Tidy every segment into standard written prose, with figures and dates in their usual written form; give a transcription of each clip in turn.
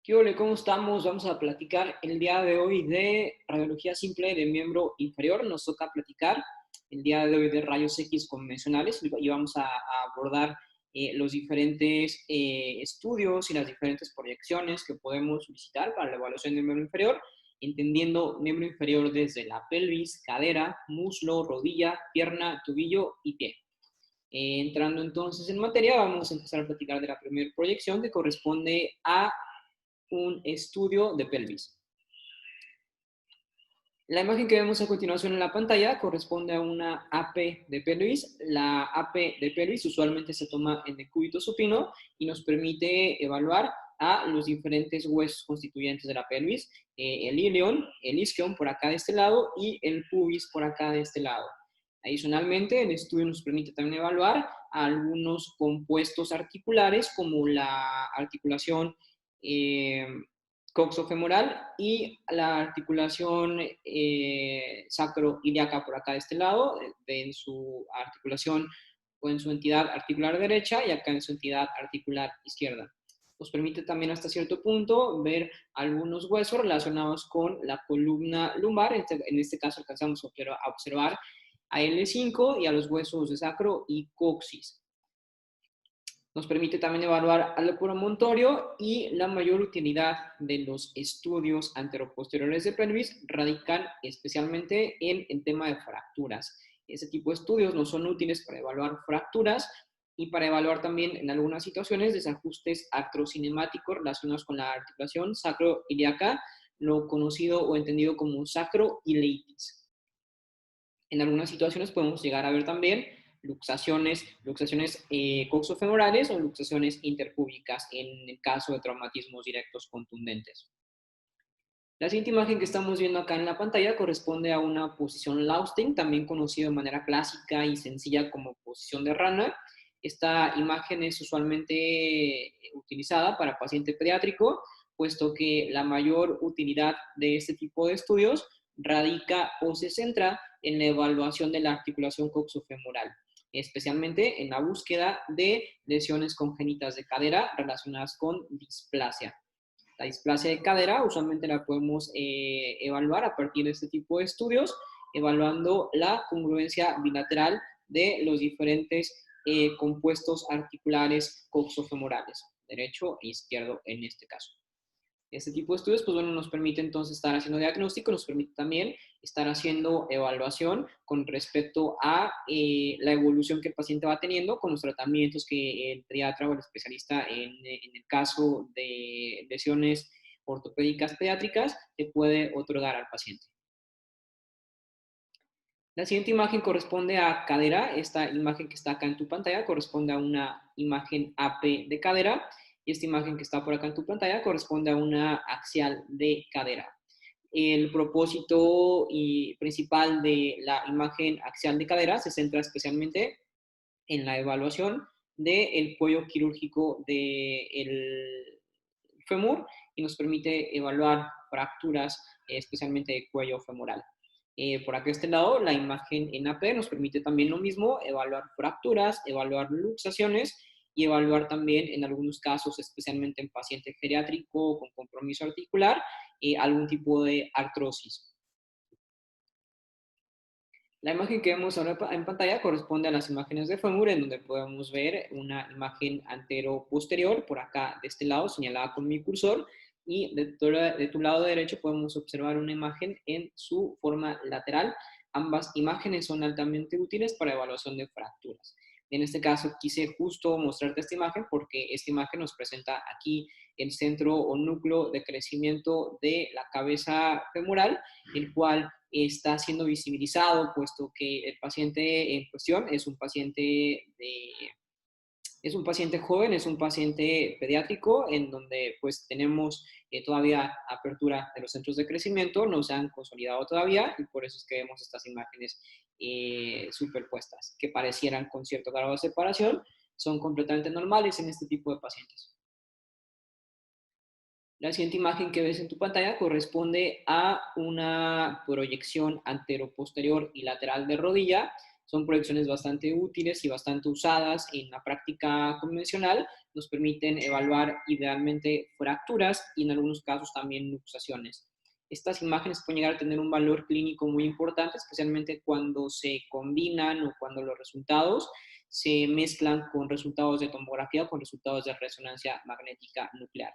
¿Qué ole? ¿Cómo estamos? Vamos a platicar el día de hoy de radiología simple de miembro inferior. Nos toca platicar el día de hoy de rayos X convencionales y vamos a abordar los diferentes estudios y las diferentes proyecciones que podemos solicitar para la evaluación del miembro inferior, entendiendo miembro inferior desde la pelvis, cadera, muslo, rodilla, pierna, tobillo y pie. Entrando entonces en materia, vamos a empezar a platicar de la primera proyección que corresponde a un estudio de pelvis. La imagen que vemos a continuación en la pantalla corresponde a una AP de pelvis. La AP de pelvis usualmente se toma en el cúbito supino y nos permite evaluar a los diferentes huesos constituyentes de la pelvis, el ilion, el isquion por acá de este lado y el pubis por acá de este lado. Adicionalmente, el estudio nos permite también evaluar a algunos compuestos articulares como la articulación coxofemoral y la articulación sacroiliaca por acá de este lado, en su articulación o en su entidad articular derecha y acá en su entidad articular izquierda. Nos permite también hasta cierto punto ver algunos huesos relacionados con la columna lumbar. En este caso alcanzamos a observar a L5 y a los huesos de sacro y coxis. Nos permite también evaluar al promontorio y la mayor utilidad de los estudios anteroposteriores de pelvis radican especialmente en el tema de fracturas. Ese tipo de estudios no son útiles para evaluar fracturas y para evaluar también en algunas situaciones desajustes artrocinemáticos relacionados con la articulación sacroiliaca, lo conocido o entendido como sacroileitis. En algunas situaciones podemos llegar a ver también luxaciones coxofemorales o luxaciones interpúbicas en el caso de traumatismos directos contundentes. La siguiente imagen que estamos viendo acá en la pantalla corresponde a una posición Lausting, también conocido de manera clásica y sencilla como posición de rana. Esta imagen es usualmente utilizada para paciente pediátrico, puesto que la mayor utilidad de este tipo de estudios radica o se centra en la evaluación de la articulación coxofemoral, especialmente en la búsqueda de lesiones congénitas de cadera relacionadas con displasia. La displasia de cadera usualmente la podemos evaluar a partir de este tipo de estudios, evaluando la congruencia bilateral de los diferentes compuestos articulares coxofemorales, derecho e izquierdo en este caso. Este tipo de estudios, pues bueno, nos permite entonces estar haciendo diagnóstico, nos permite también estar haciendo evaluación con respecto a la evolución que el paciente va teniendo con los tratamientos que el pediatra o el especialista en el caso de lesiones ortopédicas pediátricas le puede otorgar al paciente. La siguiente imagen corresponde a cadera. Esta imagen que está acá en tu pantalla corresponde a una imagen AP de cadera y esta imagen que está por acá en tu pantalla corresponde a una axial de cadera. El propósito principal de la imagen axial de cadera se centra especialmente en la evaluación del cuello quirúrgico del fémur y nos permite evaluar fracturas, especialmente de cuello femoral. Por acá este lado, la imagen en AP nos permite también lo mismo, evaluar fracturas, evaluar luxaciones y evaluar también en algunos casos, especialmente en paciente geriátrico con compromiso articular, algún tipo de artrosis. La imagen que vemos ahora en pantalla corresponde a las imágenes de fémur, en donde podemos ver una imagen antero-posterior, por acá de este lado, señalada con mi cursor, y de tu lado derecho podemos observar una imagen en su forma lateral. Ambas imágenes son altamente útiles para evaluación de fracturas. En este caso quise justo mostrarte esta imagen porque esta imagen nos presenta aquí el centro o núcleo de crecimiento de la cabeza femoral, el cual está siendo visibilizado, puesto que el paciente en cuestión es un paciente joven, es un paciente pediátrico, en donde pues tenemos todavía apertura de los centros de crecimiento, no se han consolidado todavía, y por eso es que vemos estas imágenes superpuestas, que parecieran con cierto grado de separación, son completamente normales en este tipo de pacientes. La siguiente imagen que ves en tu pantalla corresponde a una proyección anteroposterior y lateral de rodilla Son proyecciones bastante útiles y bastante usadas en la práctica convencional. Nos permiten evaluar idealmente fracturas y en algunos casos también luxaciones. Estas imágenes pueden llegar a tener un valor clínico muy importante, especialmente cuando se combinan o cuando los resultados se mezclan con resultados de tomografía o con resultados de resonancia magnética nuclear.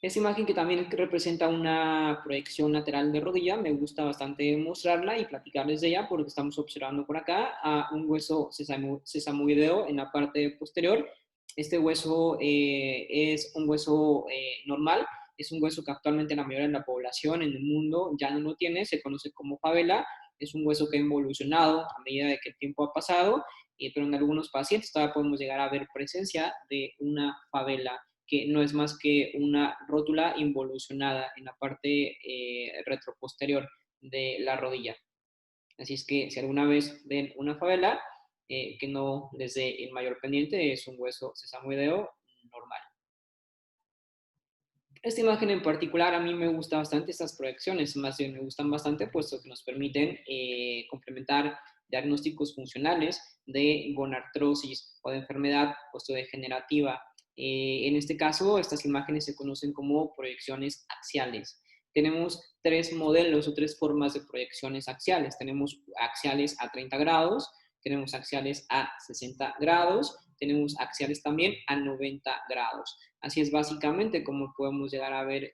Esta imagen que también representa una proyección lateral de rodilla, me gusta bastante mostrarla y platicarles de ella porque estamos observando por acá a un hueso sesamoideo en la parte posterior. Este hueso es un hueso normal, es un hueso que actualmente la mayoría de la población en el mundo ya no lo tiene, se conoce como favela, es un hueso que ha evolucionado a medida de que el tiempo ha pasado, pero en algunos pacientes todavía podemos llegar a ver presencia de una favela que no es más que una rótula involucionada en la parte retroposterior de la rodilla. Así es que si alguna vez ven una favela, que no les dé el mayor pendiente, es un hueso sesamoideo normal. Esta imagen en particular a mí me gusta bastante, estas proyecciones más bien me gustan bastante, puesto que nos permiten complementar diagnósticos funcionales de gonartrosis o de enfermedad osteodegenerativa. En este caso, estas imágenes se conocen como proyecciones axiales. Tenemos tres modelos o tres formas de proyecciones axiales. Tenemos axiales a 30 grados, tenemos axiales a 60 grados, tenemos axiales también a 90 grados. Así es básicamente como podemos llegar a ver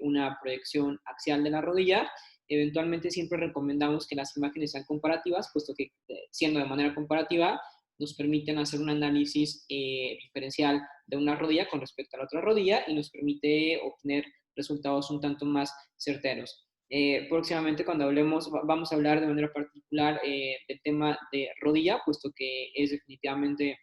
una proyección axial de la rodilla. Eventualmente siempre recomendamos que las imágenes sean comparativas, puesto que siendo de manera comparativa nos permiten hacer un análisis diferencial de una rodilla con respecto a la otra rodilla y nos permite obtener resultados un tanto más certeros. Próximamente cuando hablemos, vamos a hablar de manera particular del tema de rodilla, puesto que es definitivamente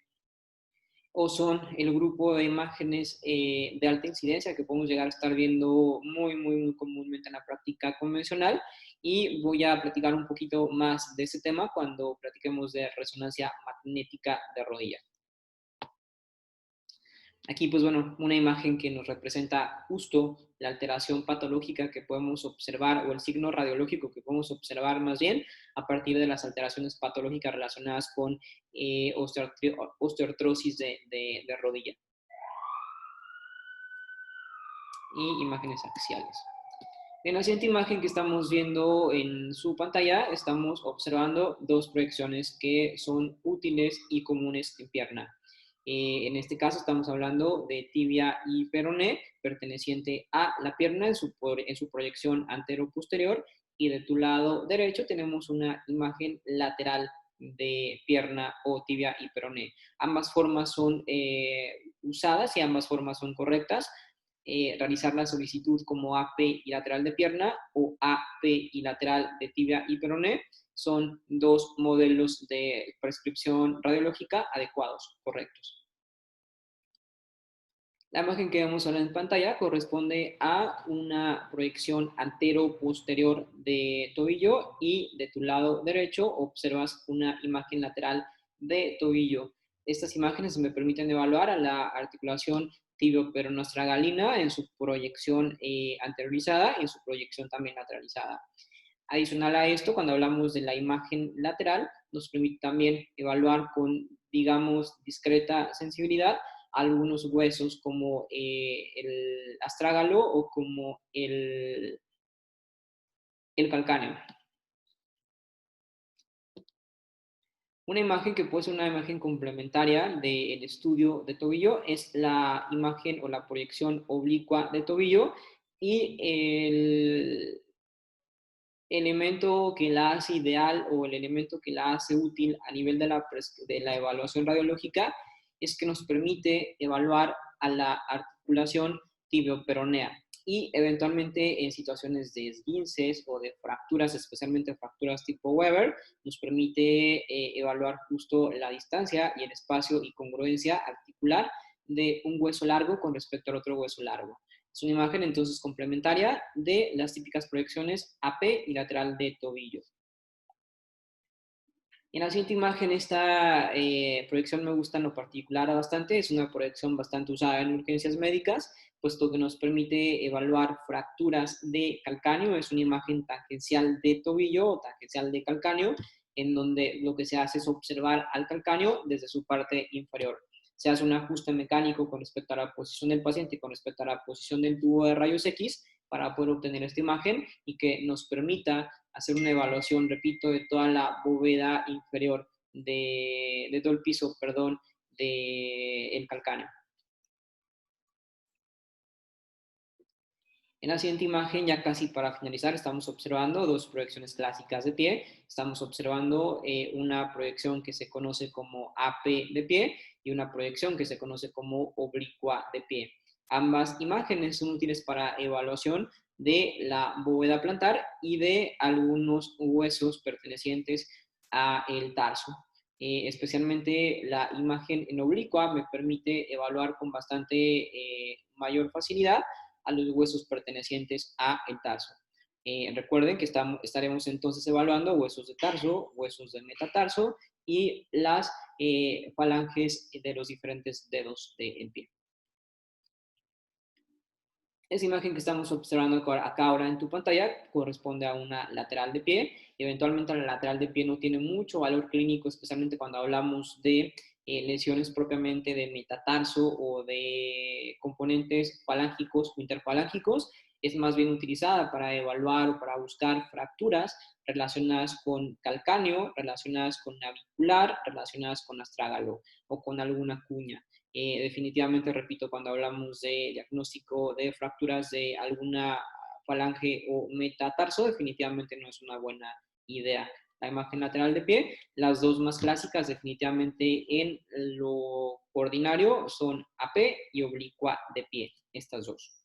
o son el grupo de imágenes de alta incidencia que podemos llegar a estar viendo muy comúnmente en la práctica convencional. Y voy a platicar un poquito más de ese tema cuando platiquemos de resonancia magnética de rodilla. Aquí, pues bueno, una imagen que nos representa justo la alteración patológica que podemos observar, o el signo radiológico que podemos observar más bien, a partir de las alteraciones patológicas relacionadas con osteoartrosis de rodilla. Y imágenes axiales. En la siguiente imagen que estamos viendo en su pantalla, estamos observando dos proyecciones que son útiles y comunes en pierna. En este caso estamos hablando de tibia y peroné, perteneciente a la pierna en su proyección antero-posterior, y de tu lado derecho tenemos una imagen lateral de pierna o tibia y peroné. Ambas formas son usadas y ambas formas son correctas. Realizar la solicitud como AP y lateral de pierna o AP y lateral de tibia y peroné son dos modelos de prescripción radiológica adecuados, correctos. La imagen que vemos ahora en pantalla corresponde a una proyección antero-posterior de tobillo, y de tu lado derecho observas una imagen lateral de tobillo. Estas imágenes me permiten evaluar a la articulación tibio-peronoestragalina en su proyección anteriorizada y en su proyección también lateralizada. Adicional a esto, cuando hablamos de la imagen lateral, nos permite también evaluar con, digamos, discreta sensibilidad algunos huesos como el astrágalo o como el calcáneo. Una imagen que puede ser una imagen complementaria del estudio de tobillo es la imagen o la proyección oblicua de tobillo, y el elemento que la hace ideal o el elemento que la hace útil a nivel de la evaluación radiológica es que nos permite evaluar a la articulación tibio-peronea, y eventualmente en situaciones de esguinces o de fracturas, especialmente fracturas tipo Weber, nos permite evaluar justo la distancia y el espacio y congruencia articular de un hueso largo con respecto al otro hueso largo. Es una imagen entonces complementaria de las típicas proyecciones AP y lateral de tobillo. En la siguiente imagen, esta proyección me gusta en lo particular bastante. Es una proyección bastante usada en urgencias médicas, puesto que nos permite evaluar fracturas de calcáneo. Es una imagen tangencial de tobillo o tangencial de calcáneo. en donde lo que se hace es observar al calcáneo desde su parte inferior. Se hace un ajuste mecánico con respecto a la posición del paciente y con respecto a la posición del tubo de rayos X para poder obtener esta imagen y que nos permita hacer una evaluación, repito, de toda la bóveda inferior, de todo el piso, perdón, del calcáneo. En la siguiente imagen, ya casi para finalizar, estamos observando dos proyecciones clásicas de pie. Estamos observando una proyección que se conoce como AP de pie y una proyección que se conoce como oblicua de pie. Ambas imágenes son útiles para evaluación de la bóveda plantar y de algunos huesos pertenecientes al tarso. Especialmente la imagen en oblicua me permite evaluar con bastante mayor facilidad a los huesos pertenecientes a el tarso. Recuerden que estaremos entonces evaluando huesos de tarso, huesos de metatarso y las falanges de los diferentes dedos del pie. Esa imagen que estamos observando acá ahora en tu pantalla corresponde a una lateral de pie. Eventualmente la lateral de pie no tiene mucho valor clínico, especialmente cuando hablamos de lesiones propiamente de metatarso o de componentes falángicos o interfalángicos. Es más bien utilizada para evaluar o para buscar fracturas relacionadas con calcáneo, relacionadas con navicular, relacionadas con astrágalo o con alguna cuña. Definitivamente, repito, cuando hablamos de diagnóstico de fracturas de alguna falange o metatarso, definitivamente no es una buena idea. La imagen lateral de pie, las dos más clásicas definitivamente en lo ordinario son AP y oblicua de pie, estas dos.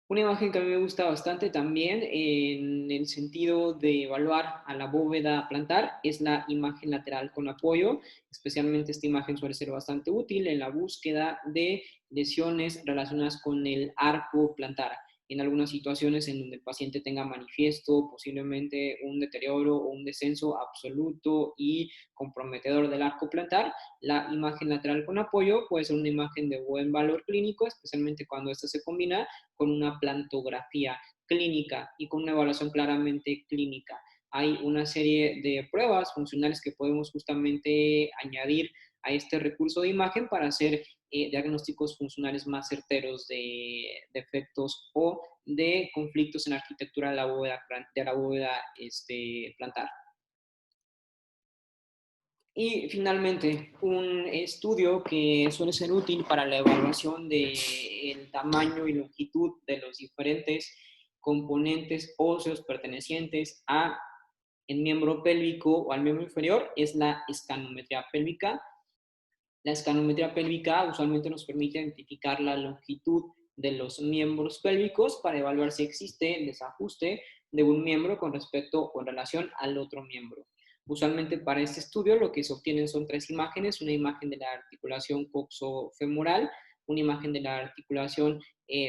Una imagen que a mí me gusta bastante también en el sentido de evaluar a la bóveda plantar es la imagen lateral con apoyo. Especialmente esta imagen suele ser bastante útil en la búsqueda de lesiones relacionadas con el arco plantar. En algunas situaciones en donde el paciente tenga manifiesto posiblemente un deterioro o un descenso absoluto y comprometedor del arco plantar, la imagen lateral con apoyo puede ser una imagen de buen valor clínico, especialmente cuando esta se combina con una plantografía clínica y con una evaluación claramente clínica. Hay una serie de pruebas funcionales que podemos justamente añadir a este recurso de imagen para hacer diagnósticos funcionales más certeros de defectos o de conflictos en la arquitectura de la bóveda plantar. Y finalmente, un estudio que suele ser útil para la evaluación del tamaño y longitud de los diferentes componentes óseos pertenecientes a el miembro pélvico o al miembro inferior es la escanometría pélvica. La escanometría pélvica usualmente nos permite identificar la longitud de los miembros pélvicos para evaluar si existe el desajuste de un miembro con respecto o en relación al otro miembro. Usualmente para este estudio lo que se obtienen son tres imágenes, una imagen de la articulación coxofemoral, una imagen de la articulación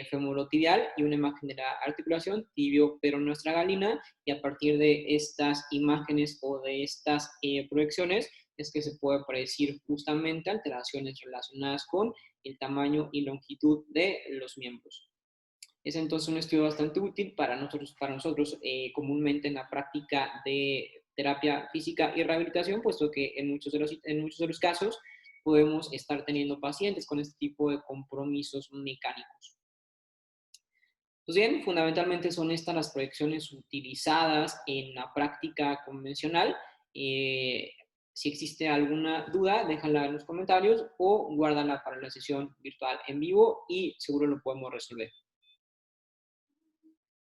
femorotibial y una imagen de la articulación tibio-peroneoestragalina, y a partir de estas imágenes o de estas proyecciones es que se puede predecir justamente alteraciones relacionadas con el tamaño y longitud de los miembros. Es entonces un estudio bastante útil para nosotros comúnmente en la práctica de terapia física y rehabilitación, puesto que en muchos de los casos podemos estar teniendo pacientes con este tipo de compromisos mecánicos. Pues bien, fundamentalmente son estas las proyecciones utilizadas en la práctica convencional. Si existe alguna duda, déjala en los comentarios o guárdala para la sesión virtual en vivo y seguro lo podemos resolver.